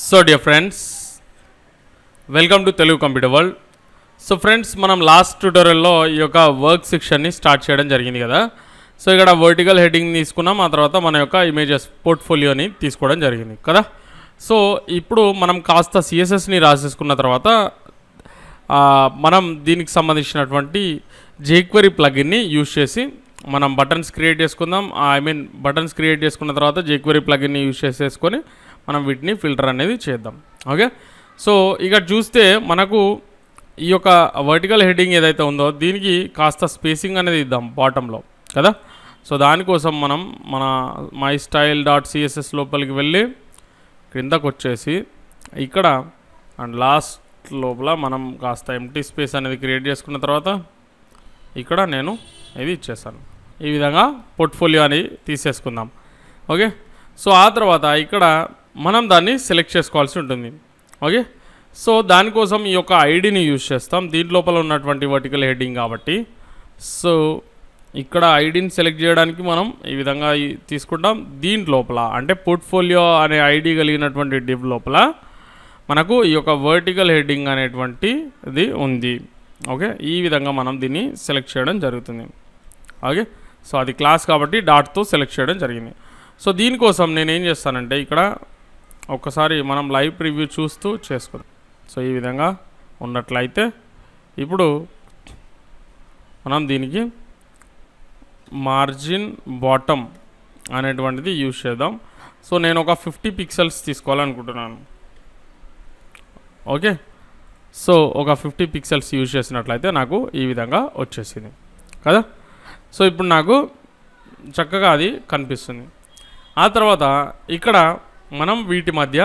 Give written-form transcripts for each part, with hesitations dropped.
So dear friends, welcome to Telugu computer world. So friends, మనం last ట్యూటోరియల్లో ఈ యొక్క work సెక్షన్ని start చేయడం జరిగింది కదా. సో ఇక్కడ వర్టికల్ హెడ్డింగ్ తీసుకున్నాం, ఆ తర్వాత మన యొక్క ఇమేజెస్ పోర్ట్ఫోలియోని తీసుకోవడం జరిగింది కదా. సో ఇప్పుడు మనం కాస్త సిఎస్ఎస్ని రాసేసుకున్న తర్వాత మనం దీనికి సంబంధించినటువంటి జేక్వెరీ ప్లగిన్ని యూజ్ చేసి మనం బటన్స్ క్రియేట్ చేసుకుందాం. బటన్స్ క్రియేట్ చేసుకున్న తర్వాత జేక్వెరీ ప్లగిన్ని యూజ్ చేసేసుకొని మనం వీటిని ఫిల్టర్ అనేది చేద్దాం. ఓకే, సో ఇక్కడ చూస్తే మనకు ఈ యొక్క వర్టికల్ హెడ్డింగ్ ఏదైతే ఉందో దీనికి కాస్త స్పేసింగ్ అనేది ఇద్దాం బాటంలో కదా. సో దానికోసం మనం మన మై స్టైల్ డాట్ సిఎస్ఎస్ లోపలికి వెళ్ళి క్రిందకు వచ్చేసి ఇక్కడ అండ్ లాస్ట్ లోపల మనం కాస్త ఎంటీ స్పేస్ అనేది క్రియేట్ చేసుకున్న తర్వాత ఇక్కడ నేను ఇది ఇచ్చేసాను. ఈ విధంగా పోర్ట్ఫోలియో అని తీసేసుకుందాం. ఓకే, సో ఆ తర్వాత ఇక్కడ మనం దాన్ని సెలెక్ట్ చేసుకోవాల్సి ఉంటుంది. ఓకే, సో దానికోసం ఈ యొక్క ఐడిని యూజ్ చేస్తాం. దీని లోపల ఉన్నటువంటి వర్టికల్ హెడ్డింగ్ కాబట్టి సో ఇక్కడ ఐడిని సెలెక్ట్ చేయడానికి మనం ఈ విధంగా తీసుకుంటాం. దీని లోపల అంటే పోర్ట్ఫోలియో అనే ఐడి కలిగినటువంటి డివ్ లోపల మనకు ఈ యొక్క వర్టికల్ హెడ్డింగ్ అనేటువంటిది ఉంది. ఓకే, ఈ విధంగా మనం దీన్ని సెలెక్ట్ చేయడం జరుగుతుంది. ఓకే, సో అది క్లాస్ కాబట్టి డాట్తో సెలెక్ట్ చేయడం జరిగింది. సో దీనికోసం నేను ఏం చేస్తానంటే ఇక్కడ ఒక్కసారి మనం లైవ్ ప్రివ్యూ చూస్తూ చేసుకుందాం. సో ఈ విధంగా ఉన్నట్లయితే ఇప్పుడు మనం దీనికి మార్జిన్ బాటమ్ అనేటువంటిది యూజ్ చేద్దాం. సో నేను ఒక 50 పిక్సెల్స్ తీసుకోవాలనుకుంటున్నాను. ఓకే, సో ఒక 50 పిక్సెల్స్ యూజ్ చేసినట్లయితే నాకు ఈ విధంగా వచ్చేసింది కదా. సో ఇప్పుడు నాకు చక్కగా అది కనిపిస్తుంది. ఆ తర్వాత ఇక్కడ మనం వీటి మధ్య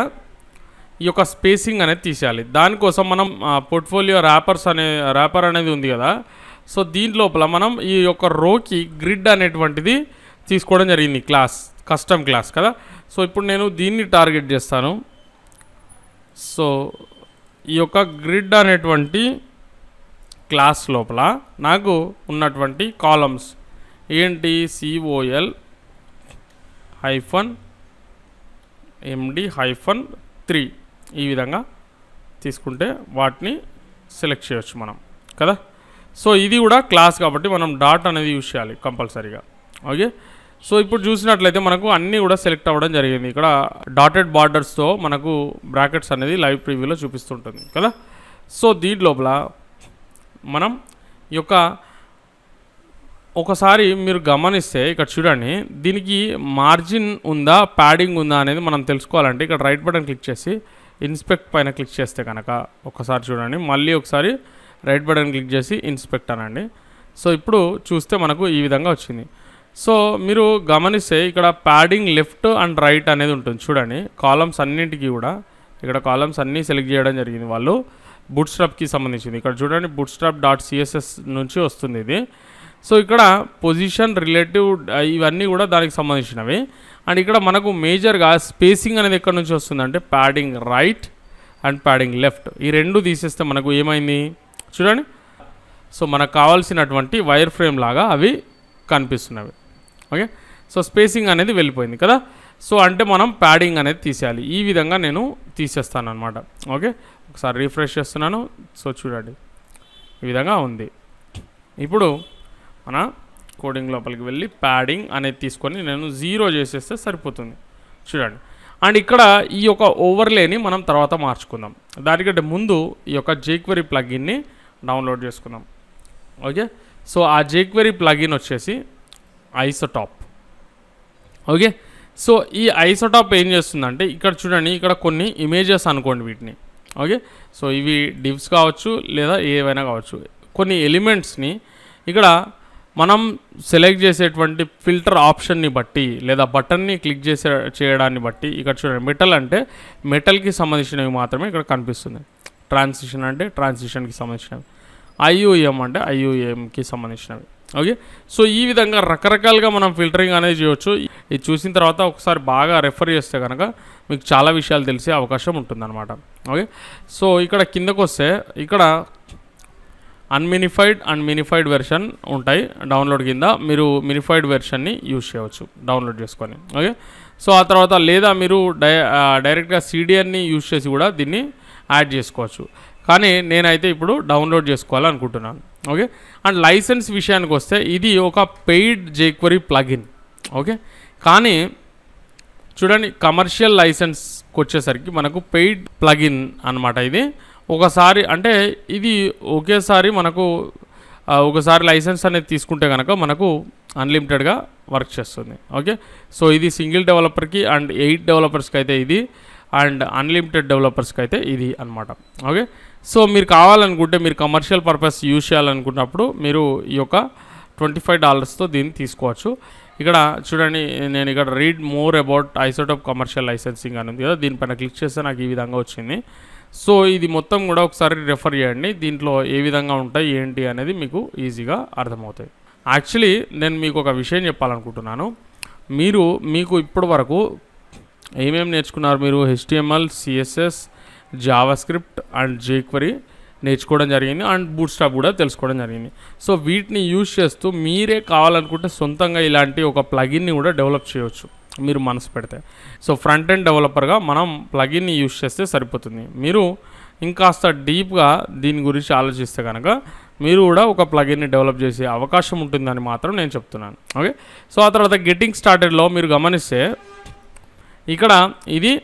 ఈ యొక్క స్పేసింగ్ అనేది తీసేయాలి. దానికోసం మనం పోర్ట్ఫోలియో ర్యాపర్ అనేది ఉంది కదా. సో దీని లోపల మనం ఈ యొక్క రోకి గ్రిడ్ అనేటువంటిది తీసుకోవడం జరిగింది, కస్టమ్ క్లాస్ కదా. సో ఇప్పుడు నేను దీన్ని టార్గెట్ చేస్తాను. సో ఈ యొక్క గ్రిడ్ అనేటువంటి క్లాస్ లోపల నాకు ఉన్నటువంటి కాలమ్స్ ఏంటి, COL-MD-3 ఈ విధంగా తీసుకుంటే వాటిని సెలెక్ట్ చేయొచ్చు మనం కదా. సో ఇది కూడా క్లాస్ కాబట్టి మనం డాట్ అనేది యూజ్ చేయాలి కంపల్సరీగా. ఓకే, సో ఇప్పుడు చూసినట్లయితే మనకు అన్నీ కూడా సెలెక్ట్ అవ్వడం జరిగింది. ఇక్కడ డాటెడ్ బార్డర్స్తో మనకు బ్రాకెట్స్ అనేది లైవ్ ప్రివ్యూలో చూపిస్తుంటుంది కదా. సో దీని లోపల మనం ఈ యొక్క ఒకసారి మీరు గమనిస్తే ఇక్కడ చూడండి, దీనికి మార్జిన్ ఉందా ప్యాడింగ్ ఉందా అనేది మనం తెలుసుకోవాలంటే ఇక్కడ రైట్ బటన్ క్లిక్ చేసి ఇన్స్పెక్ట్ పైన క్లిక్ చేస్తే కనుక ఒకసారి చూడండి, మళ్ళీ ఒకసారి రైట్ బటన్ క్లిక్ చేసి ఇన్స్పెక్ట్ అనండి. సో ఇప్పుడు చూస్తే మనకు ఈ విధంగా వచ్చింది. సో మీరు గమనిస్తే ఇక్కడ ప్యాడింగ్ లెఫ్ట్ అండ్ రైట్ అనేది ఉంటుంది చూడండి. కాలమ్స్ అన్నింటికి కూడా ఇక్కడ కాలమ్స్ అన్నీ సెలెక్ట్ చేయడం జరిగింది వాళ్ళు బూట్స్ట్రాప్కి సంబంధించింది. ఇక్కడ చూడండి బూట్స్ట్రాప్ డాట్ సిఎస్ఎస్ నుంచి వస్తుంది ఇది. సో ఇక్కడ పొజిషన్ రిలేటివ్ ఇవన్నీ కూడా దానికి సంబంధించినవి. అండ్ ఇక్కడ మనకు మేజర్గా స్పేసింగ్ అనేది ఎక్కడి నుంచి వస్తుందంటే padding right and padding left ఈ రెండు తీసేస్తే మనకు ఏమైంది చూడండి. సో మనకు కావాల్సినటువంటి వైర్ ఫ్రేమ్ లాగా అవి కనిపిస్తున్నవి. ఓకే, సో స్పేసింగ్ అనేది వెళ్ళిపోయింది కదా. సో అంటే మనం ప్యాడింగ్ అనేది తీసేయాలి. ఈ విధంగా నేను తీసేస్తాను అనమాట. ఓకే, ఒకసారి రిఫ్రెష్ చేస్తున్నాను. సో చూడండి ఈ విధంగా ఉంది. ఇప్పుడు మన కోడింగ్ లోపలికి వెళ్ళి ప్యాడింగ్ అనేది తీసుకొని నేను 0 చేసేస్తే సరిపోతుంది చూడండి. అండ్ ఇక్కడ ఈ యొక్క ఓవర్లేని మనం తర్వాత మార్చుకుందాం. దానికంటే ముందు ఈ యొక్క జేక్వెరీ ప్లగిన్ని డౌన్లోడ్ చేసుకుందాం. ఓకే, సో ఆ జేక్వెరీ ప్లగిన్ వచ్చేసి ఐసోటాప్. ఓకే, సో ఈ ఐసోటాప్ ఏం చేస్తుందంటే ఇక్కడ చూడండి, ఇక్కడ కొన్ని ఇమేజెస్ అనుకోండి వీటిని. ఓకే, సో ఇవి డివ్స్ కావచ్చు లేదా ఏవైనా కావచ్చు. కొన్ని ఎలిమెంట్స్ని ఇక్కడ మనం సెలెక్ట్ చేసేటువంటి ఫిల్టర్ ఆప్షన్ని బట్టి లేదా బటన్ని క్లిక్ చేయడాన్ని బట్టి ఇక్కడ చూడండి, మెటల్ అంటే మెటల్కి సంబంధించినవి మాత్రమే ఇక్కడ కనిపిస్తుంది. ట్రాన్సిషన్ అంటే ట్రాన్సిషన్కి సంబంధించినవి, IUM అంటే IUMకి సంబంధించినవి. ఓకే, సో ఈ విధంగా రకరకాలుగా మనం ఫిల్టరింగ్ అనేది చేయవచ్చు. ఇది చూసిన తర్వాత ఒకసారి బాగా రెఫర్ చేస్తే కనుక మీకు చాలా విషయాలు తెలిసే అవకాశం ఉంటుందన్నమాట. ఓకే, సో ఇక్కడ కిందకు వస్తే ఇక్కడ అన్మినిఫైడ్ అండ్ మినిఫైడ్ వెర్షన్ ఉంటాయి డౌన్లోడ్ కింద. మీరు మినిఫైడ్ వెర్షన్ని యూజ్ చేయవచ్చు డౌన్లోడ్ చేసుకొని. ఓకే, సో ఆ తర్వాత లేదా మీరు డైరెక్ట్గా సిడిఎన్ని యూజ్ చేసి కూడా దీన్ని యాడ్ చేసుకోవచ్చు. కానీ నేనైతే ఇప్పుడు డౌన్లోడ్ చేసుకోవాలనుకుంటున్నాను. ఓకే, అండ్ లైసెన్స్ విషయానికి వస్తే ఇది ఒక పెయిడ్ jQuery ప్లగిన్. ఓకే, కానీ చూడండి కమర్షియల్ లైసెన్స్కి వచ్చేసరికి మనకు పెయిడ్ ప్లగిన్ అనమాట. ఇది ఒకసారి అంటే ఇది ఒకేసారి మనకు ఒకసారి లైసెన్స్ అనేది తీసుకుంటే కనుక మనకు అన్లిమిటెడ్గా వర్క్ చేస్తుంది. ఓకే, సో ఇది సింగిల్ డెవలపర్కి అండ్ 8 డెవలపర్స్కి అయితే ఇది, అండ్ అన్లిమిటెడ్ డెవలపర్స్కి అయితే ఇది అనమాట. ఓకే, సో మీరు కావాలనుకుంటే మీరు కమర్షియల్ పర్పస్ యూజ్ చేయాలనుకున్నప్పుడు మీరు ఈ యొక్క $25తో దీన్ని తీసుకోవచ్చు. ఇక్కడ చూడండి నేను ఇక్కడ read more about isotope commercial licensing అని ఉంది కదా, దీనిపైన క్లిక్ చేస్తే నాకు ఈ విధంగా వచ్చింది. సో ఇది మొత్తం కూడా ఒకసారి రెఫర్ చేయండి, దీంట్లో ఏ విధంగా ఉంటాయి ఏంటి అనేది మీకు ఈజీగా అర్థమవుతాయి. యాక్చువల్లీ నేను మీకు ఒక విషయం చెప్పాలనుకుంటున్నాను. మీకు ఇప్పటి వరకు ఏమేమి నేర్చుకున్నారు? మీరు HTML, CSS, JavaScript and jQuery నేర్చుకోవడం జరిగింది, అండ్ బూట్స్ట్రాప్ కూడా తెలుసుకోవడం జరిగింది. సో వీటిని యూజ్ చేస్తూ మీరే కావాలనుకుంటే సొంతంగా ఇలాంటి ఒక ప్లగిన్ని కూడా డెవలప్ చేయవచ్చు మీరు మనసు పెడితే. సో ఫ్రంట్ ఎండ్ డెవలపర్గా మనం ప్లగిన్ని యూజ్ చేస్తే సరిపోతుంది. మీరు ఇంకాస్త డీప్గా దీని గురించి ఆలోచిస్తే కనుక మీరు కూడా ఒక ప్లగిన్ని డెవలప్ చేసే అవకాశం ఉంటుందని మాత్రం నేను చెప్తున్నాను. ఓకే, సో ఆ తర్వాత గెట్టింగ్ స్టార్టెడ్లో మీరు గమనిస్తే ఇక్కడ ఇది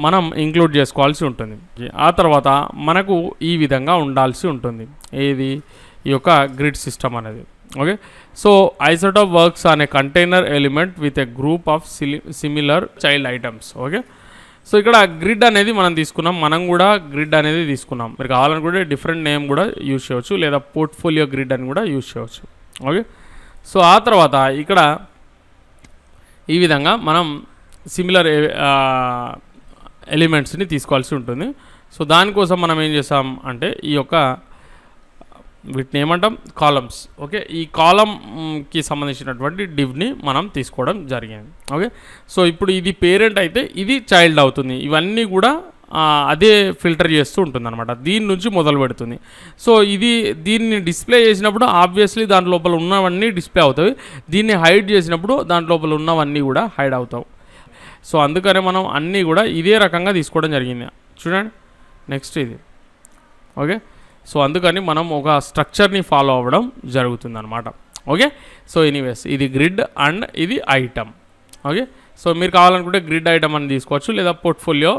మనం ఇంక్లూడ్ చేసుకోవాల్సి ఉంటుంది. ఆ తర్వాత మనకు ఈ విధంగా ఉండాల్సి ఉంటుంది ఏది, ఈ యొక్క గ్రిడ్ సిస్టమ్ అనేది. ఓకే, సో ఐసోటోప్ వర్క్స్ అనే container element with a group of similar child items. Okay, so ఇక్కడ గ్రిడ్ అనేది మనం తీసుకున్నాం, మనం కూడా గ్రిడ్ అనేది తీసుకున్నాం. మీరు కావాలనుకుంటే డిఫరెంట్ నేమ్ కూడా యూజ్ చేయవచ్చు, లేదా పోర్ట్ఫోలియో గ్రిడ్ అని కూడా యూజ్ చేయవచ్చు. ఓకే, సో ఆ తర్వాత ఇక్కడ ఈ విధంగా మనం సిమిలర్ ఎలిమెంట్స్ని తీసుకోవాల్సి ఉంటుంది. సో దానికోసం మనం ఏం చేసాం అంటే ఈ యొక్క వీటిని ఏమంటాం కాలమ్స్. ఓకే, ఈ కాలమ్కి సంబంధించినటువంటి డివ్ని మనం తీసుకోవడం జరిగింది. ఓకే, సో ఇప్పుడు ఇది పేరెంట్ అయితే ఇది చైల్డ్ అవుతుంది. ఇవన్నీ కూడా అదే ఫిల్టర్ చేస్తూ ఉంటుంది అనమాట, దీని నుంచి మొదలు పెడుతుంది. సో దీన్ని డిస్ప్లే చేసినప్పుడు ఆబ్వియస్లీ దాని లోపల ఉన్నవన్నీ డిస్ప్లే అవుతాయి, దీన్ని హైడ్ చేసినప్పుడు దాని లోపల ఉన్నవన్నీ కూడా హైడ్ అవుతావు. సో అందుకనే మనం అన్నీ కూడా ఇదే రకంగా తీసుకోవడం జరిగింది. చూడండి నెక్స్ట్ ఇది. ఓకే, సో అందుకని మనం ఒక స్ట్రక్చర్ని ఫాలో అవ్వడం జరుగుతుంది అనమాట. ఓకే, సో ఎనీవేస్ ఇది గ్రిడ్ అండ్ ఇది ఐటమ్. ఓకే, సో మీరు కావాలనుకుంటే గ్రిడ్ ఐటమ్ అని తీసుకోవచ్చు, లేదా పోర్ట్ఫోలియో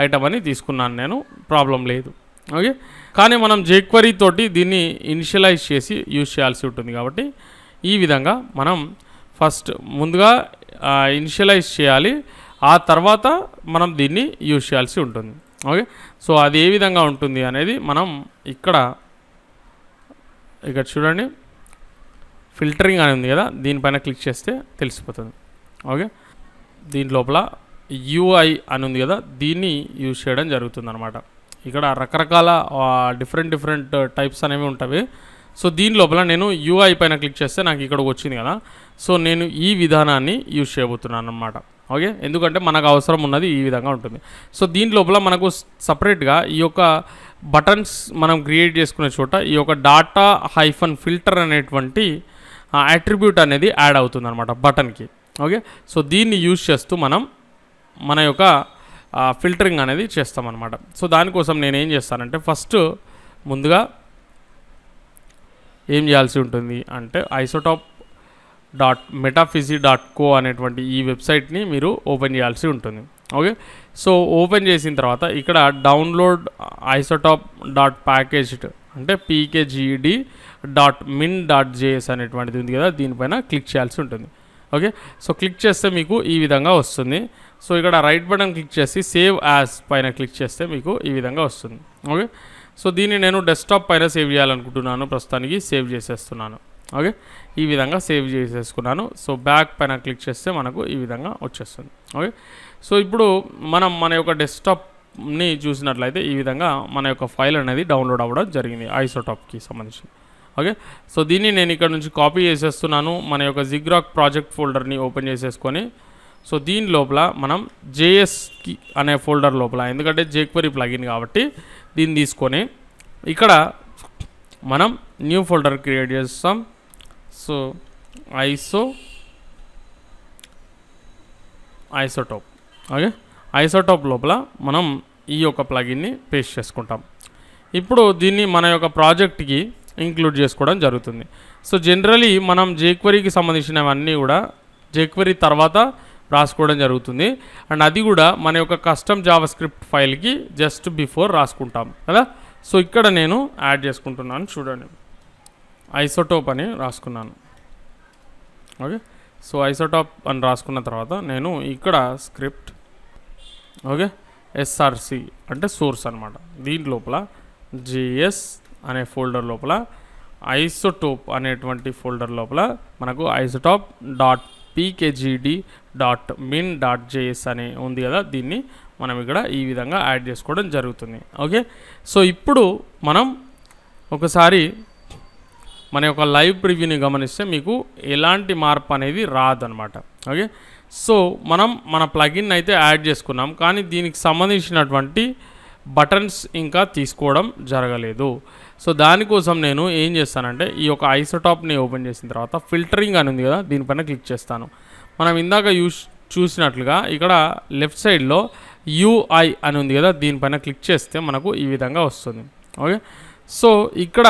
ఐటమ్ అని తీసుకున్నాను నేను, ప్రాబ్లం లేదు. ఓకే, కానీ మనం jQuery తోటి దీన్ని ఇనిషియలైజ్ చేసి యూజ్ చేయాల్సి ఉంటుంది కాబట్టి ఈ విధంగా మనం ఫస్ట్ ముందుగా ఇనిషియలైజ్ చేయాలి, ఆ తర్వాత మనం దీన్ని యూజ్ చేయాల్సి ఉంటుంది. ఓకే, సో అది ఏ విధంగా ఉంటుంది అనేది మనం ఇక్కడ చూడండి ఫిల్టరింగ్ అని ఉంది కదా, దీనిపైన క్లిక్ చేస్తే తెలిసిపోతుంది. ఓకే, దీని లోపల UI అని ఉంది కదా, దీన్ని యూజ్ చేయడం జరుగుతుంది అనమాట. ఇక్కడ రకరకాల డిఫరెంట్ టైప్స్ అనేవి ఉంటాయి. సో దీని లోపల నేను UI పైన క్లిక్ చేస్తే నాకు ఇక్కడ వచ్చింది కదా, సో నేను ఈ విధానాన్ని యూజ్ చేయబోతున్నాను అనమాట. ఓకే, ఎందుకంటే మనకు అవసరం ఉన్నది ఈ విధంగా ఉంటుంది. సో దీని లోపల మనకు సపరేట్గా ఈ యొక్క బటన్స్ మనం క్రియేట్ చేసుకునే చోట ఈ యొక్క డాటా -ఫిల్టర్ అనేటువంటి అట్రిబ్యూట్ అనేది యాడ్ అవుతుంది అనమాట బటన్కి. ఓకే, సో దీన్ని యూజ్ చేస్తూ మనం మన యొక్క ఫిల్టరింగ్ అనేది చేస్తామన్నమాట. సో దానికోసం నేను ఏం చేస్తానంటే ఫస్ట్ ముందుగా ఏం చేయాల్సి ఉంటుంది అంటే isotop.metaphysi.co అనేటువంటి ఈ వెబ్సైట్ని మీరు ఓపెన్ చేయాల్సి ఉంటుంది. ఓకే, సో ఓపెన్ చేసిన తర్వాత ఇక్కడ డౌన్లోడ్ isotop.packaged అంటే pkged.min.js అనేటువంటిది ఉంది కదా, దీనిపైన క్లిక్ చేయాల్సి ఉంటుంది. ఓకే, సో క్లిక్ చేస్తే మీకు ఈ విధంగా వస్తుంది. సో ఇక్కడ రైట్ బటన్ క్లిక్ చేసి సేవ్ యాజ్ పైన క్లిక్ చేస్తే మీకు ఈ విధంగా వస్తుంది. ఓకే, సో దీన్ని నేను డెస్క్టాప్ పైన సేవ్ చేయాలనుకుంటున్నాను, ప్రస్తుతానికి సేవ్ చేసేస్తున్నాను. ఓకే, ఈ విధంగా సేవ్ చేసేసుకున్నాను. సో బ్యాక్ పైన క్లిక్ చేస్తే మనకు ఈ విధంగా వచ్చేస్తుంది. ఓకే, సో ఇప్పుడు మనం మన యొక్క డెస్క్టాప్ని చూసినట్లయితే ఈ విధంగా మన యొక్క ఫైల్ అనేది డౌన్లోడ్ అవ్వడం జరిగింది ఐసోటాప్కి సంబంధించి. ఓకే, సో దీన్ని నేను ఇక్కడ నుంచి కాపీ చేసేస్తున్నాను. మన యొక్క జిగ్రాక్ ప్రాజెక్ట్ ఫోల్డర్ని ఓపెన్ చేసేసుకొని సో దీని లోపల మనం JS అనే ఫోల్డర్ లోపల, ఎందుకంటే jQuery ప్లగిన్ కాబట్టి దీన్ని తీసుకొని ఇక్కడ మనం న్యూ ఫోల్డర్ క్రియేట్ చేస్తాం. So isotope. ఓకే, ఐసోటోప్ లోపల మనం ఈ యొక్క ప్లగిన్ని పేస్ట్ చేసుకుంటాం. ఇప్పుడు దీన్ని మన యొక్క ప్రాజెక్ట్కి ఇంక్లూడ్ చేసుకోవడం జరుగుతుంది. సో జనరలీ మనం jQueryకి సంబంధించినవన్నీ కూడా jQuery తర్వాత రాసుకోవడం జరుగుతుంది. అండ్ అది కూడా మన యొక్క కస్టమ్ జావాస్క్రిప్ట్ ఫైల్కి జస్ట్ బిఫోర్ రాసుకుంటాం కదా. సో ఇక్కడ నేను యాడ్ చేసుకుంటున్నాను, చూడండి. ఐసోటోప్ అని రాసుకున్నాను. ఓకే, సో ఐసోటోప్ అని రాసుకున్న తర్వాత నేను ఇక్కడ స్క్రిప్ట్, ఓకే, SRC అంటే సోర్స్ అనమాట, దీని లోపల JS అనే ఫోల్డర్ లోపల ఐసోటోప్ అనేటువంటి ఫోల్డర్ లోపల మనకు ఐసోటోప్ .pkgd.min.js అని ఉంది కదా, దీన్ని మనం ఇక్కడ ఈ విధంగా యాడ్ చేసుకోవడం జరుగుతుంది. ఓకే, సో ఇప్పుడు మనం ఒకసారి మన యొక్క లైవ్ ప్రివ్యూని గమనిస్తే మీకు ఎలాంటి మార్పు అనేది రాదనమాట. ఓకే, సో మనం మన ప్లగిన్ అయితే యాడ్ చేసుకున్నాం, కానీ దీనికి సంబంధించినటువంటి బటన్స్ ఇంకా తీసుకోవడం జరగలేదు. సో దానికోసం నేను ఏం చేస్తానంటే ఈ యొక్క ఐసోటాప్ని ఓపెన్ చేసిన తర్వాత ఫిల్టరింగ్ అని ఉంది కదా, దీనిపైన క్లిక్ చేస్తాను. మనం ఇందాక చూసినట్లుగా ఇక్కడ లెఫ్ట్ సైడ్లో UI అని ఉంది కదా, దీనిపైన క్లిక్ చేస్తే మనకు ఈ విధంగా వస్తుంది. ఓకే, సో ఇక్కడ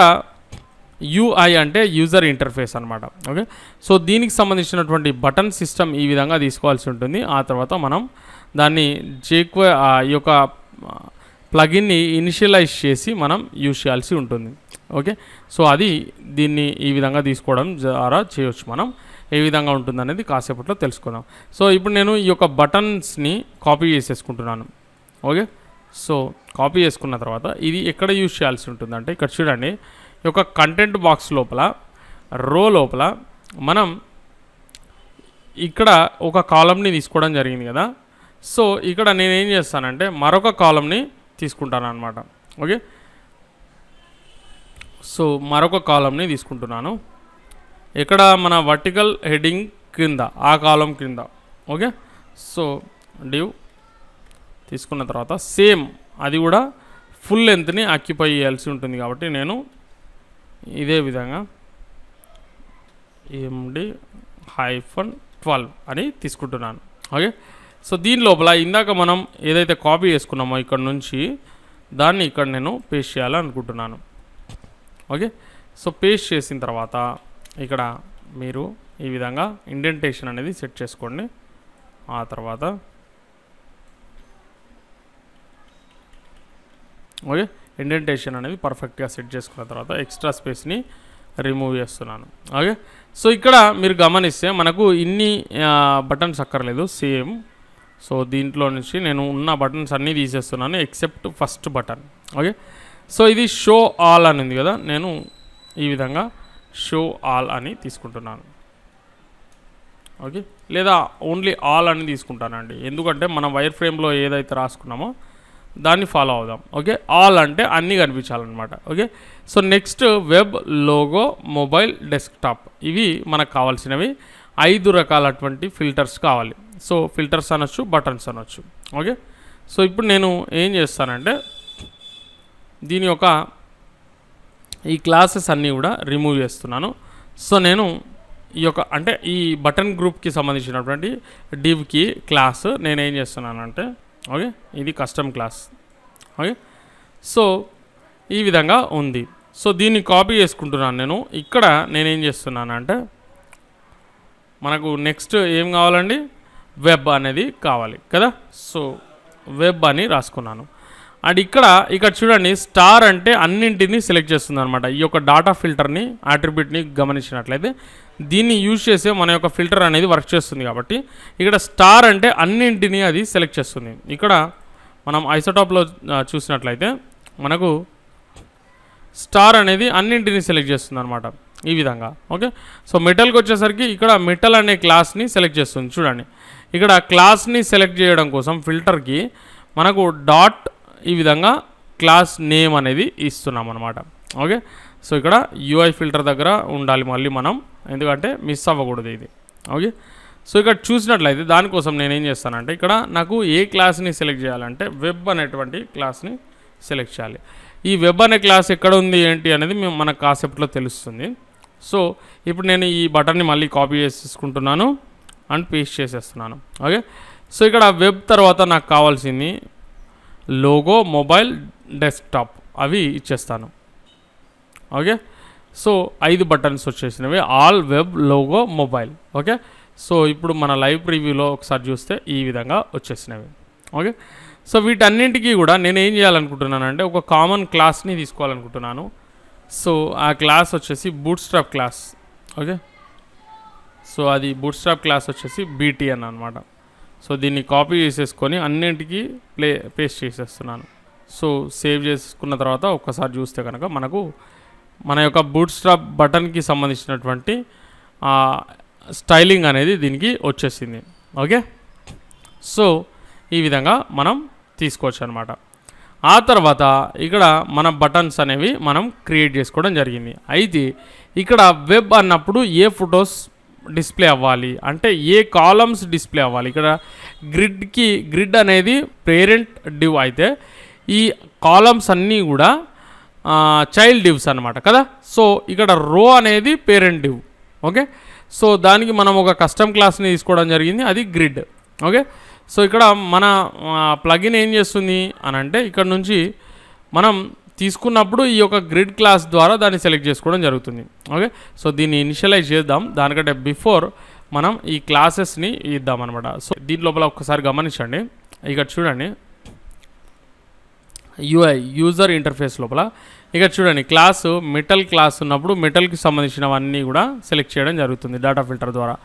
UI అంటే యూజర్ ఇంటర్ఫేస్ అనమాట. ఓకే, సో దీనికి సంబంధించినటువంటి బటన్ సిస్టమ్ ఈ విధంగా తీసుకోవాల్సి ఉంటుంది. ఆ తర్వాత మనం దాన్ని ఈ యొక్క ప్లగిన్ని ఇనిషియలైజ్ చేసి మనం యూజ్ చేయాల్సి ఉంటుంది. ఓకే, సో అది దీన్ని ఈ విధంగా తీసుకోవడం ద్వారా చేయొచ్చు. మనం ఏ విధంగా ఉంటుంది అనేది కాసేపట్లో తెలుసుకుందాం. సో ఇప్పుడు నేను ఈ యొక్క బటన్స్ని కాపీ చేసేసుకుంటున్నాను. ఓకే, సో కాపీ చేసుకున్న తర్వాత ఇది ఎక్కడ యూజ్ చేయాల్సి ఉంటుందంటే ఇక్కడ చూడండి, ఈ యొక్క కంటెంట్ బాక్స్ లోపల రో లోపల మనం ఇక్కడ ఒక కాలమ్ని తీసుకోవడం జరిగింది కదా. సో ఇక్కడ నేనేం చేస్తానంటే మరొక కాలమ్ని తీసుకుంటాను అనమాట. ఓకే, సో మరొక కాలమ్ని తీసుకుంటున్నాను ఇక్కడ మన వర్టికల్ హెడింగ్ క్రింద, ఆ కాలం క్రింద. ఓకే, సో డివ్ తీసుకున్న తర్వాత సేమ్ అది కూడా ఫుల్ లెంత్ని ఆక్యుపై చేయాల్సి ఉంటుంది కాబట్టి నేను ఇదే విధంగా MD-12 అని తీసుకుంటున్నాను. ఓకే, సో దీని లోపల ఇందాక మనం ఏదైతే కాపీ చేసుకున్నామో ఇక్కడ నుంచి దాన్ని ఇక్కడ నేను పేస్ట్ చేయాలనుకుంటున్నాను. ఓకే, సో పేస్ట్ చేసిన తర్వాత ఇక్కడ మీరు ఈ విధంగా ఇండెంటేషన్ అనేది సెట్ చేసుకోండి. ఆ తర్వాత ఓకే, ఇండెంటేషన్ అనేది పర్ఫెక్ట్గా సెట్ చేసుకున్న తర్వాత ఎక్స్ట్రా స్పేస్ని రిమూవ్ చేస్తున్నాను. ఓకే, సో ఇక్కడ మీరు గమనిస్తే మనకు ఇన్ని బటన్స్ అక్కర్లేదు, సేమ్. సో దీంట్లో నుంచి నేను ఉన్న బటన్స్ అన్నీ తీసేస్తున్నాను except first button. Okay, so ఇది షో ఆల్ అని ఉంది కదా, నేను ఈ విధంగా షో ఆల్ అని తీసుకుంటున్నాను. ఓకే, లేదా ఓన్లీ ఆల్ అని తీసుకుంటానండి, ఎందుకంటే మనం వైర్ ఫ్రేమ్లో ఏదైతే రాసుకున్నామో దాన్ని ఫాలో అవుదాం. ఓకే, ఆల్ అంటే అన్నీ కనిపించాలన్నమాట. Okay, so next web, logo, mobile, desktop, ఇవి మనకు కావాల్సినవి 5 రకాలటువంటి ఫిల్టర్స్ కావాలి. సో ఫిల్టర్స్ అనొచ్చు, బటన్స్ అనొచ్చు. ఓకే, సో ఇప్పుడు నేను ఏం చేస్తానంటే దీని యొక్క ఈ క్లాసెస్ అన్నీ కూడా రిమూవ్ చేస్తున్నాను. సో నేను ఈ యొక్క అంటే ఈ బటన్ గ్రూప్కి సంబంధించినటువంటి డివ్కి క్లాస్ నేను ఏం చేస్తున్నానంటే ఓకే, ఇది కస్టమ్ క్లాస్. ఓకే, సో ఈ విధంగా ఉంది. సో దీన్ని కాపీ చేసుకుంటున్నాను నేను. ఇక్కడ నేనేం చేస్తున్నానంటే మనకు నెక్స్ట్ ఏం కావాలండి, వెబ్ అనేది కావాలి కదా. సో వెబ్ అని రాసుకున్నాను. అండ్ ఇక్కడ చూడండి, స్టార్ అంటే అన్నింటినీ సెలెక్ట్ చేస్తుంది అనమాట. ఈ యొక్క డాటా ఫిల్టర్ని అట్రిబ్యూట్ని గమనించినట్లయితే దీన్ని యూజ్ చేసే మన యొక్క ఫిల్టర్ అనేది వర్క్ చేస్తుంది కాబట్టి ఇక్కడ స్టార్ అంటే అన్నింటినీ అది సెలెక్ట్ చేస్తుంది. ఇక్కడ మనం ఐసోటాప్లో చూసినట్లయితే మనకు స్టార్ అనేది అన్నింటినీ సెలెక్ట్ చేస్తుంది అనమాట ఈ విధంగా. ఓకే, సో మెటల్కి వచ్చేసరికి ఇక్కడ మెటల్ అనే క్లాస్ని సెలెక్ట్ చేస్తుంది. చూడండి, ఇక్కడ క్లాస్ని సెలెక్ట్ చేయడం కోసం ఫిల్టర్కి మనకు డాట్ ఈ విధంగా క్లాస్ నేమ్ అనేది ఇస్తున్నాం అనమాట. ఓకే, సో ఇక్కడ UI ఫిల్టర్ దగ్గర ఉండాలి మళ్ళీ మనం, ఎందుకంటే మిస్ అవ్వకూడదు ఇది. ఓకే, సో ఇక్కడ చూసినట్లయితే దానికోసం నేనేం చేస్తానంటే ఇక్కడ నాకు ఏ క్లాస్ని సెలెక్ట్ చేయాలంటే వెబ్ అనేటువంటి క్లాస్ని సెలెక్ట్ చేయాలి. ఈ వెబ్ అనే క్లాస్ ఎక్కడ ఉంది ఏంటి అనేది మనకు కాన్సెప్ట్లో తెలుస్తుంది. సో ఇప్పుడు నేను ఈ బటన్ని మళ్ళీ కాపీ చేసుకుంటున్నాను అండ్ పేస్ట్ చేసేస్తున్నాను. ఓకే, సో ఇక్కడ వెబ్ తర్వాత నాకు కావాల్సింది లోగో, మొబైల్, డెస్క్టాప్ అవి ఇచ్చేస్తాను. ఓకే, సో 5 బటన్స్ వచ్చేసినవి, all, web, logo, mobile. Okay, so ఇప్పుడు మన లైవ్ ప్రివ్యూలో ఒకసారి చూస్తే ఈ విధంగా వచ్చేసినవి. ఓకే, సో వీటన్నింటికీ కూడా నేను ఏం చేయాలనుకుంటున్నానంటే ఒక కామన్ క్లాస్ని తీసుకోవాలనుకుంటున్నాను. సో ఆ క్లాస్ వచ్చేసి బూట్స్ట్రాప్ క్లాస్. ఓకే, సో అది బూట్స్ట్రాప్ క్లాస్ వచ్చేసి BTN అనమాట. సో దీన్ని కాపీ చేసేసుకొని అన్నింటికి పేస్ట్ చేసేస్తున్నాను. సో సేవ్ చేసుకున్న తర్వాత ఒక్కసారి చూస్తే కనుక మనకు మన యొక్క బూట్స్ట్రాప్ బటన్కి సంబంధించినటువంటి స్టైలింగ్ అనేది దీనికి వచ్చేసింది. ఓకే, సో ఈ విధంగా మనం తీసుకోవచ్చు అనమాట. ఆ తర్వాత ఇక్కడ మన బటన్స్ అనేవి మనం క్రియేట్ చేసుకోవడం జరిగింది. అయితే ఇక్కడ వెబ్ అన్నప్పుడు ఏ ఫొటోస్ డిస్ప్లే అవ్వాలి అంటే ఏ కాలమ్స్ డిస్ప్లే అవ్వాలి. ఇక్కడ గ్రిడ్ అనేది పేరెంట్ డివ్ అయితే ఈ కాలమ్స్ అన్నీ కూడా చైల్డ్ డివ్స్ అనమాట కదా. సో ఇక్కడ రో అనేది పేరెంట్ డివ్. ఓకే, సో దానికి మనం ఒక కస్టమ్ క్లాస్ని తీసుకోవడం జరిగింది, అది గ్రిడ్. ఓకే, సో ఇక్కడ మన ప్లగిన్ ఏం చేస్తుంది అని అంటే ఇక్కడ నుంచి మనం తీసుకున్నప్పుడు ఈ యొక్క గ్రిడ్ క్లాస్ ద్వారా దాన్ని సెలెక్ట్ చేసుకోవడం జరుగుతుంది. ఓకే, సో దీన్ని ఇనిషియలైజ్ చేద్దాం. దానికంటే బిఫోర్ మనం ఈ క్లాసెస్ని ఇద్దాం అనమాట. సో దీని లోపల ఒక్కసారి గమనించండి, ఇక్కడ చూడండి UI యూజర్ ఇంటర్ఫేస్ లోపల ఇక్కడ చూడండి క్లాసు మెటల్ క్లాస్ ఉన్నప్పుడు మెటల్కి సంబంధించినవన్నీ కూడా సెలెక్ట్ చేయడం జరుగుతుంది డేటా ఫిల్టర్ ద్వారా.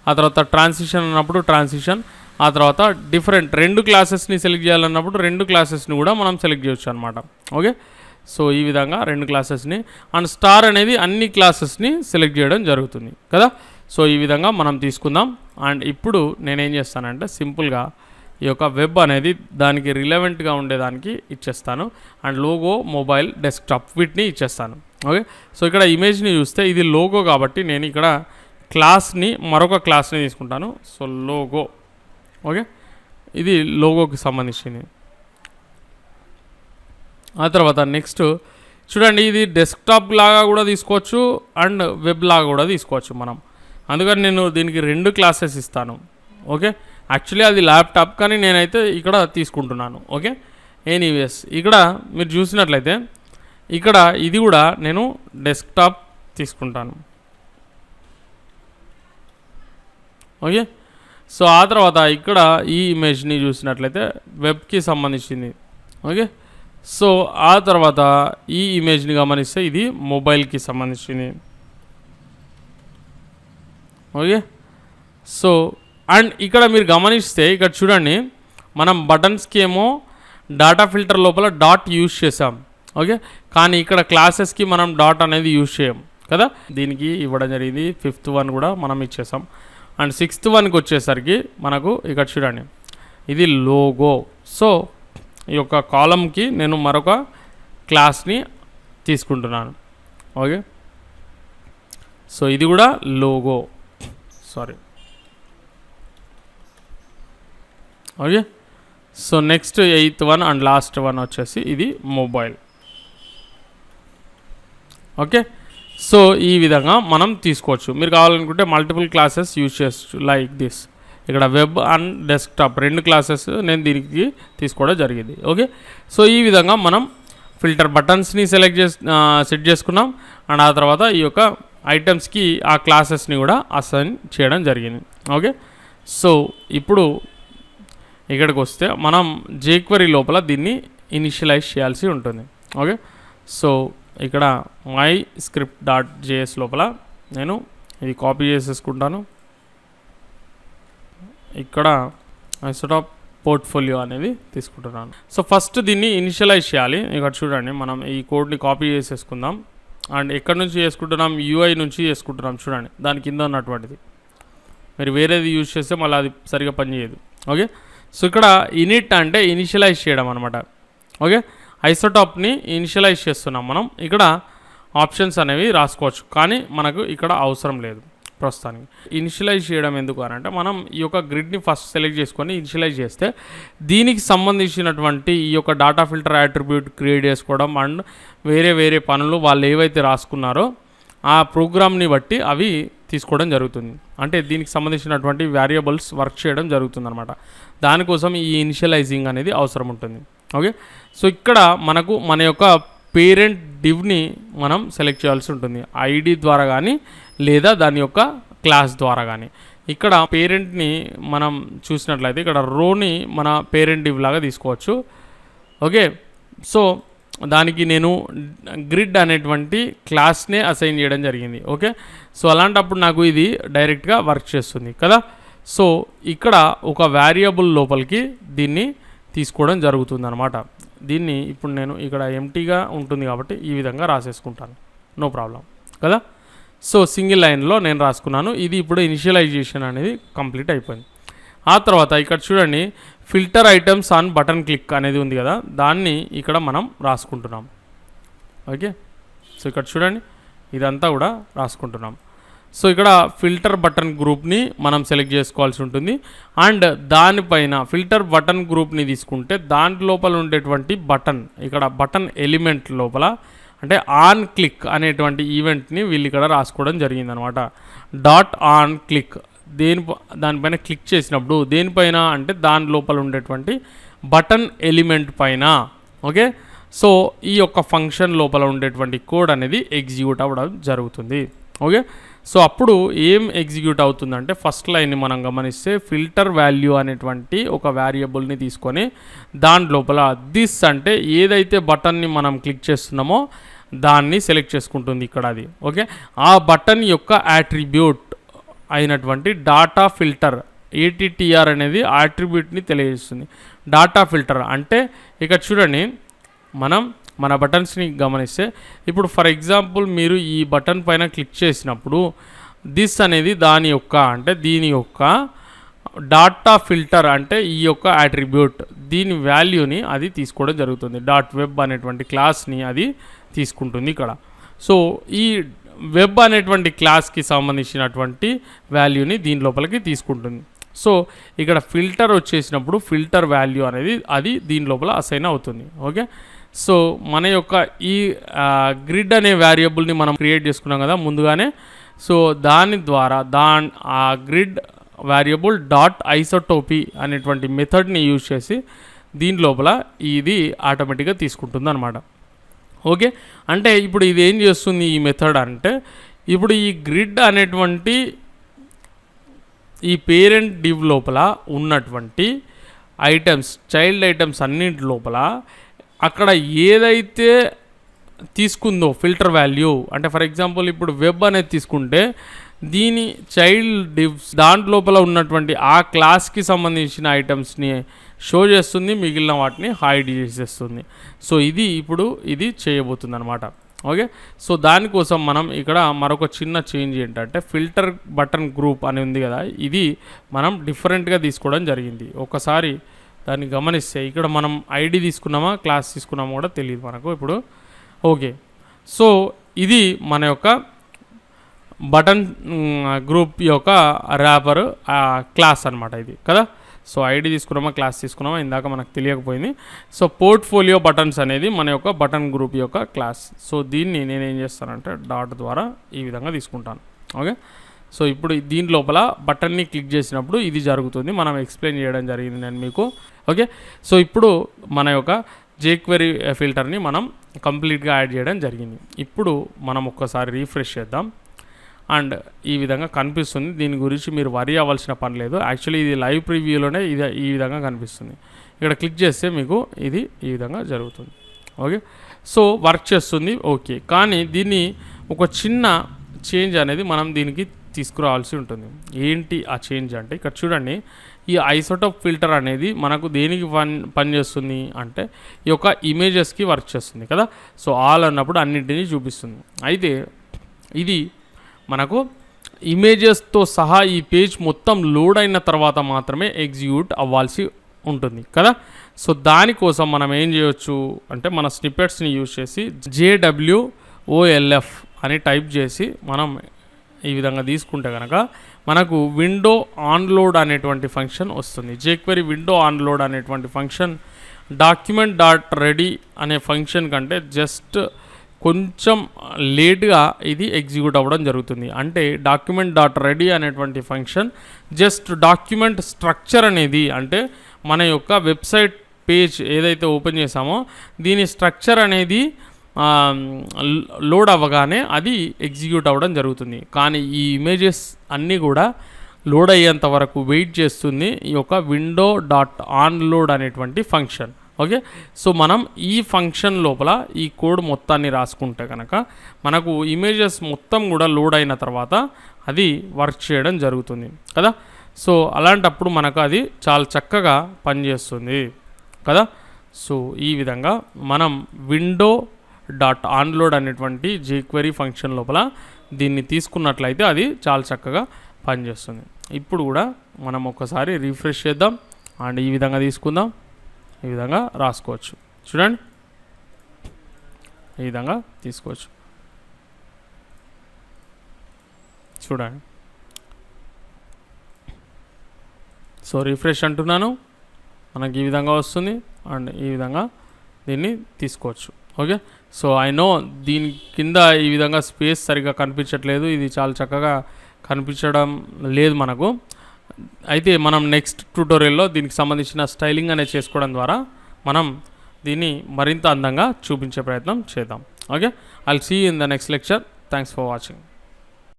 ఆ తర్వాత ట్రాన్సిషన్ అన్నప్పుడు ట్రాన్సిషన్, ఆ తర్వాత డిఫరెంట్ 2 క్లాసెస్ని సెలెక్ట్ చేయాలన్నప్పుడు 2 క్లాసెస్ని కూడా మనం సెలెక్ట్ చేయొచ్చు అనమాట. ఓకే, సో ఈ విధంగా 2 క్లాసెస్ని అండ్ స్టార్ అనేది అన్ని క్లాసెస్ని సెలెక్ట్ చేయడం జరుగుతుంది కదా. సో ఈ విధంగా మనం తీసుకుందాం. అండ్ ఇప్పుడు నేనేం చేస్తానంటే సింపుల్గా ఈ యొక్క వెబ్ అనేది దానికి రిలవెంట్గా ఉండేదానికి ఇచ్చేస్తాను అండ్ లోగో, మొబైల్, డెస్క్టాప్ వీటిని ఇచ్చేస్తాను. ఓకే, సో ఇక్కడ ఇమేజ్ని చూస్తే ఇది లోగో కాబట్టి నేను ఇక్కడ క్లాస్ని మరొక క్లాస్ని తీసుకుంటాను. So logo. ఓకే, ఇది లోగోకి సంబంధించింది. ఆ తర్వాత నెక్స్ట్ చూడండి ఇది డెస్క్టాప్ లాగా కూడా తీసుకోవచ్చు అండ్ వెబ్ లాగా కూడా తీసుకోవచ్చు మనం. అందుకని నేను దీనికి 2 క్లాసెస్ ఇస్తాను. ఓకే, యాక్చువల్లీ అది ల్యాప్టాప్ కానీ నేనైతే ఇక్కడ తీసుకుంటున్నాను. ఓకే, ఎనీవేస్ ఇక్కడ మీరు చూసినట్లయితే ఇక్కడ ఇది కూడా నేను డెస్క్టాప్ తీసుకుంటాను. ఓకే, సో ఆ తర్వాత ఇక్కడ ఈ ఇమేజ్ని చూసినట్లయితే వెబ్కి సంబంధించింది. ఓకే, సో ఆ తర్వాత ఈ ఇమేజ్ని గమనిస్తే ఇది మొబైల్కి సంబంధించింది. ఓకే, సో అండ్ ఇక్కడ మీరు గమనిస్తే ఇక్కడ చూడండి మనం బటన్స్కి ఏమో డాటా ఫిల్టర్ లోపల డాట్ యూజ్ చేసాం. ఓకే, కానీ ఇక్కడ క్లాసెస్కి మనం డాట్ అనేది యూజ్ చేయం కదా. దీనికి ఇవ్వడం జరిగింది 5th వన్ కూడా మనం ఇచ్చేసాం. అండ్ 6th వన్కి వచ్చేసరికి మనకు ఇక్కడ చూడండి ఇది లోగో. సో ఈ యొక్క కాలమ్కి నేను మరొక క్లాస్ని తీసుకుంటున్నాను. ఓకే, సో ఇది కూడా logo. Sorry. Okay, so next 8th one and last one వచ్చేసి ఇది మొబైల్. ఓకే, సో ఈ విధంగా మనం తీసుకోవచ్చు. మీరు కావాలనుకుంటే మల్టిపుల్ క్లాసెస్ యూజ్ చేయొచ్చు లైక్ దిస్. ఇక్కడ వెబ్ అండ్ డెస్క్టాప్ 2 క్లాసెస్ నేను దీనికి తీసుకోవడం జరిగింది. ఓకే, సో ఈ విధంగా మనం ఫిల్టర్ బటన్స్ని సెట్ చేసుకున్నాం అండ్ ఆ తర్వాత ఈ యొక్క ఐటమ్స్కి ఆ క్లాసెస్ని కూడా అసైన్ చేయడం జరిగింది. ఓకే, సో ఇప్పుడు ఇక్కడికి వస్తే మనం jQuery లోపల దీన్ని ఇనిషియలైజ్ చేయాల్సి ఉంటుంది. ఓకే, సో ఇక్కడ మై స్క్రిప్ట్ .js లోపల నేను ఇది కాపీ చేసేసుకుంటాను. ఇక్కడ ఐసోటాప్ పోర్ట్ఫోలియో అనేది తీసుకుంటున్నాను. సో ఫస్ట్ దీన్ని ఇనిషియలైజ్ చేయాలి. ఇక్కడ చూడండి మనం ఈ కోడ్ని కాపీ చేసేసుకుందాం అండ్ ఎక్కడి నుంచి చేసుకుంటున్నాం, UI నుంచి చేసుకుంటున్నాం. చూడండి దాని కింద ఉన్నటువంటిది. మీరు వేరేది యూజ్ చేస్తే మళ్ళీ అది సరిగా పనిచేయదు. ఓకే, సో ఇక్కడ ఇనిట్ అంటే ఇనిషియలైజ్ చేయడం అనమాట. ఓకే, ఐసోటాప్ని ఇనిషియలైజ్ చేస్తున్నాం మనం. ఇక్కడ ఆప్షన్స్ అనేవి రాసుకోవచ్చు కానీ మనకు ఇక్కడ అవసరం లేదు. ప్రస్తుతానికి. ఇనిషియలైజ్ చేయడం ఎందుకు అని అంటే మనం ఈ యొక్క గ్రిడ్ని ఫస్ట్ సెలెక్ట్ చేసుకొని ఇనిషియలైజ్ చేస్తే దీనికి సంబంధించినటువంటి ఈ యొక్క డాటా ఫిల్టర్ యాట్రిబ్యూట్ క్రియేట్ చేసుకోవడం అండ్ వేరే వేరే పనులు వాళ్ళు ఏవైతే రాసుకున్నారో ఆ ప్రోగ్రామ్ని బట్టి అవి తీసుకోవడం జరుగుతుంది. అంటే దీనికి సంబంధించినటువంటి వేరియబుల్స్ వర్క్ చేయడం జరుగుతుంది అనమాట. దానికోసం ఈ ఇనిషియలైజింగ్ అనేది అవసరం ఉంటుంది. ఓకే, సో ఇక్కడ మనకు మన యొక్క పేరెంట్ డివ్ని మనం సెలెక్ట్ చేయాల్సి ఉంటుంది ఐడి ద్వారా కానీ లేదా దాని యొక్క క్లాస్ ద్వారా కానీ. ఇక్కడ పేరెంట్ని మనం చూసినట్లయితే ఇక్కడ రోని మన పేరెంట్ డివ్ లాగా తీసుకోవచ్చు. ఓకే, సో దానికి నేను గ్రిడ్ అనేటువంటి క్లాస్నే అసైన్ చేయడం జరిగింది. ఓకే, సో అలాంటప్పుడు నాకు ఇది డైరెక్ట్గా వర్క్ చేస్తుంది కదా. సో ఇక్కడ ఒక వేరియబుల్ లోపలికి దీన్ని తీసుకోవడం జరుగుతుంది అనమాట. దీన్ని ఇప్పుడు నేను ఇక్కడ ఎంటీగా ఉంటుంది కాబట్టి ఈ విధంగా రాసేసుకుంటాను, నో ప్రాబ్లం కదా. సో సింగిల్ లైన్లో నేను రాసుకున్నాను. ఇది ఇప్పుడు ఇనిషియలైజేషన్ అనేది కంప్లీట్ అయిపోయింది. ఆ తర్వాత ఇక్కడ చూడండి filter items on button click అనేది ఉంది కదా, దాన్ని ఇక్కడ మనం రాసుకుంటున్నాం. ఓకే, సో ఇక్కడ చూడండి ఇదంతా కూడా రాసుకుంటున్నాం. సో ఇక్కడ ఫిల్టర్ బటన్ గ్రూప్ని మనం సెలెక్ట్ చేసుకోవాల్సి ఉంటుంది. అండ్ దానిపైన ఫిల్టర్ బటన్ గ్రూప్ని తీసుకుంటే దాంట్ లోపల ఉండేటువంటి బటన్, ఇక్కడ బటన్ ఎలిమెంట్ లోపల అంటే ఆన్ క్లిక్ అనేటువంటి ఈవెంట్ని వీళ్ళు ఇక్కడ రాసుకోవడం జరిగిందనమాట. డాట్ ఆన్ క్లిక్ దానిపైన క్లిక్ చేసినప్పుడు దేనిపైన అంటే దాని లోపల ఉండేటువంటి బటన్ ఎలిమెంట్ పైన. ఓకే, సో ఈ యొక్క ఫంక్షన్ లోపల ఉండేటువంటి కోడ్ అనేది ఎగ్జిక్యూట్ అవ్వడం జరుగుతుంది. ఓకే, సో అప్పుడు ఏం ఎగ్జిక్యూట్ అవుతుందంటే ఫస్ట్ లైన్ని మనం గమనిస్తే ఫిల్టర్ వాల్యూ అనేటువంటి ఒక వేరియబుల్ని తీసుకొని దాని లోపల దిస్ అంటే ఏదైతే బటన్ని మనం క్లిక్ చేస్తున్నామో దాన్ని సెలెక్ట్ చేసుకుంటుంది ఇక్కడ అది. ఓకే, ఆ బటన్ యొక్క యాట్రిబ్యూట్ అయినటువంటి డాటా ఫిల్టర్ ఏటీటీఆర్ అనేది యాట్రిబ్యూట్ని తెలియజేస్తుంది. డాటా ఫిల్టర్ అంటే ఇక్కడ చూడండి మనం మన బటన్స్ని గమనిస్తే ఇప్పుడు ఫర్ ఎగ్జాంపుల్ మీరు ఈ బటన్ పైన క్లిక్ చేసినప్పుడు దిస్ అనేది దాని యొక్క అంటే దీని యొక్క డాటా ఫిల్టర్ అంటే ఈ యొక్క యాట్రిబ్యూట్ దీని వాల్యూని అది తీసుకోవడం జరుగుతుంది. డాట్ వెబ్ అనేటువంటి క్లాస్ని అది తీసుకుంటుంది ఇక్కడ. సో ఈ వెబ్ అనేటువంటి క్లాస్కి సంబంధించినటువంటి వాల్యూని దీని లోపలికి తీసుకుంటుంది. సో ఇక్కడ ఫిల్టర్ వచ్చేసినప్పుడు ఫిల్టర్ వాల్యూ అనేది అది దీని లోపల అసైన్ అవుతుంది. ఓకే, సో మన యొక్క ఈ గ్రిడ్ అనే వేరియబుల్ని మనం క్రియేట్ చేసుకున్నాం కదా ముందుగానే. సో దాని ద్వారా ఆ గ్రిడ్ వేరియబుల్ డాట్ ఐసోటోపీ అనేటువంటి మెథడ్ని యూజ్ చేసి దీని లోపల ఇది ఆటోమేటిక్గా తీసుకుంటుంది అనమాట. ఓకే, అంటే ఇప్పుడు ఇది ఏం చేస్తుంది ఈ మెథడ్ అంటే ఇప్పుడు ఈ గ్రిడ్ అనేటువంటి ఈ పేరెంట్ డివ్ లోపల ఉన్నటువంటి ఐటమ్స్ చైల్డ్ ఐటమ్స్ అన్నింటి లోపల అక్కడ ఏదైతే తీసుకుందో ఫిల్టర్ వాల్యూ అంటే ఫర్ ఎగ్జాంపుల్ ఇప్పుడు వెబ్ అనేది తీసుకుంటే దీని చైల్డ్ డివ్స్ దాంట్ లోపల ఉన్నటువంటి ఆ క్లాస్కి సంబంధించిన ఐటమ్స్ని షో చేస్తుంది, మిగిలిన వాటిని హైడ్ చేసేస్తుంది. సో ఇది చేయబోతుంది అనమాట. ఓకే, సో దానికోసం మనం ఇక్కడ మరొక చిన్న చేంజ్ ఏంటంటే ఫిల్టర్ బటన్ గ్రూప్ అని ఉంది కదా, ఇది మనం డిఫరెంట్గా తీసుకోవడం జరిగింది. ఒకసారి దాన్ని గమనిస్తే ఇక్కడ మనం ఐడి తీసుకున్నామా క్లాస్ తీసుకున్నామా కూడా తెలియదు మనకు ఇప్పుడు. ఓకే, సో ఇది మన యొక్క బటన్ గ్రూప్ యొక్క ర్యాపర్ క్లాస్ అనమాట ఇది కదా. సో ఐడి తీసుకున్నామా క్లాస్ తీసుకున్నామా ఇందాక మనకు తెలియకపోయింది. సో పోర్ట్ఫోలియో బటన్స్ అనేది మన యొక్క బటన్ గ్రూప్ యొక్క క్లాస్. సో దీన్ని నేను ఏం చేస్తానంటే డాట్ ద్వారా ఈ విధంగా తీసుకుంటాను. ఓకే, సో ఇప్పుడు దీని లోపల బటన్ని క్లిక్ చేసినప్పుడు ఇది జరుగుతుంది, మనం ఎక్స్ప్లెయిన్ చేయడం జరిగింది నేను మీకు. ఓకే, సో ఇప్పుడు మన యొక్క jQuery ఫిల్టర్ని మనం కంప్లీట్గా యాడ్ చేయడం జరిగింది. ఇప్పుడు మనం ఒక్కసారి రీఫ్రెష్ చేద్దాం అండ్ ఈ విధంగా కనిపిస్తుంది. దీని గురించి మీరు వరీ అవ్వాల్సిన పని లేదు. యాక్చువల్లీ ఇది లైవ్ ప్రివ్యూలోనే ఈ విధంగా కనిపిస్తుంది. ఇక్కడ క్లిక్ చేస్తే మీకు ఇది ఈ విధంగా జరుగుతుంది. ఓకే, సో వర్క్ చేస్తుంది. ఓకే, కానీ దీన్ని ఒక చిన్న చేంజ్ అనేది మనం దీనికి తీసుకురావాల్సి ఉంటుంది. ఏంటి ఆ చేంజ్ అంటే ఇక్కడ చూడండి ఈ ఐసోటోప్ ఫిల్టర్ అనేది మనకు దేనికి పనిచేస్తుంది అంటే ఈ యొక్క ఇమేజెస్కి వర్క్ చేస్తుంది కదా. సో ఆల్ అన్నప్పుడు అన్నింటినీ చూపిస్తుంది. అయితే ఇది మనకు ఇమేజెస్తో సహా ఈ పేజ్ మొత్తం లోడ్ అయిన తర్వాత మాత్రమే ఎగ్జిక్యూట్ అవ్వాల్సి ఉంటుంది కదా. సో దానికోసం మనం ఏం చేయొచ్చు అంటే మన స్నిప్పెట్స్ని యూజ్ చేసి JWOLF అని టైప్ చేసి మనం ఈ విధంగా తీసుకుంటే కనుక మనకు విండో ఆన్లోడ్ అనేటువంటి ఫంక్షన్ వస్తుంది. jQuery విండో ఆన్లోడ్ అనేటువంటి ఫంక్షన్ డాక్యుమెంట్ డాట్ రెడీ అనే ఫంక్షన్ కంటే జస్ట్ కొంచెం లేట్గా ఇది ఎగ్జిక్యూట్ అవ్వడం జరుగుతుంది. అంటే డాక్యుమెంట్ డాట్ రెడీ అనేటువంటి ఫంక్షన్ జస్ట్ డాక్యుమెంట్ స్ట్రక్చర్ అనేది, అంటే మన యొక్క వెబ్సైట్ పేజ్ ఏదైతే ఓపెన్ చేసామో దీని స్ట్రక్చర్ అనేది లోడ్ అవ్వగానే అది ఎగ్జిక్యూట్ అవ్వడం జరుగుతుంది. కానీ ఈ ఇమేజెస్ అన్నీ కూడా లోడ్ అయ్యేంత వరకు వెయిట్ చేస్తుంది ఈ యొక్క విండో డాట్ ఆన్లోడ్ అనేటువంటి ఫంక్షన్. ఓకే, సో మనం ఈ ఫంక్షన్ లోపల ఈ కోడ్ మొత్తాన్ని రాసుకుంటే కనుక మనకు ఇమేజెస్ మొత్తం కూడా లోడ్ అయిన తర్వాత అది వర్క్ చేయడం జరుగుతుంది కదా. సో అలాంటప్పుడు మనకు అది చాలా చక్కగా పనిచేస్తుంది కదా. సో ఈ విధంగా మనం విండో డాట్ ఆన్లోడ్ అనేటువంటి jQuery ఫంక్షన్ లోపల దీన్ని తీసుకున్నట్లయితే అది చాలా చక్కగా పనిచేస్తుంది. ఇప్పుడు కూడా మనం ఒకసారి రిఫ్రెష్ చేద్దాం అండ్ ఈ విధంగా తీసుకుందాం. ఈ విధంగా రాసుకోవచ్చు. చూడండి, ఈ విధంగా తీసుకోవచ్చు. చూడండి, సో రిఫ్రెష్ అంటున్నాను, మనకి ఈ విధంగా వస్తుంది అండ్ ఈ విధంగా దీన్ని తీసుకోవచ్చు. ఓకే, సో ఐ నో దీని కింద ఈ విధంగా స్పేస్ సరిగ్గా కనిపించట్లేదు, ఇది చాలా చక్కగా కనిపించడం లేదు మనకు. అయితే మనం నెక్స్ట్ ట్యూటోరియల్లో దీనికి సంబంధించిన స్టైలింగ్ అనేది చేసుకోవడం ద్వారా మనం దీన్ని మరింత అందంగా చూపించే ప్రయత్నం చేద్దాం. Okay, I'll see you in the next lecture. Thanks for watching.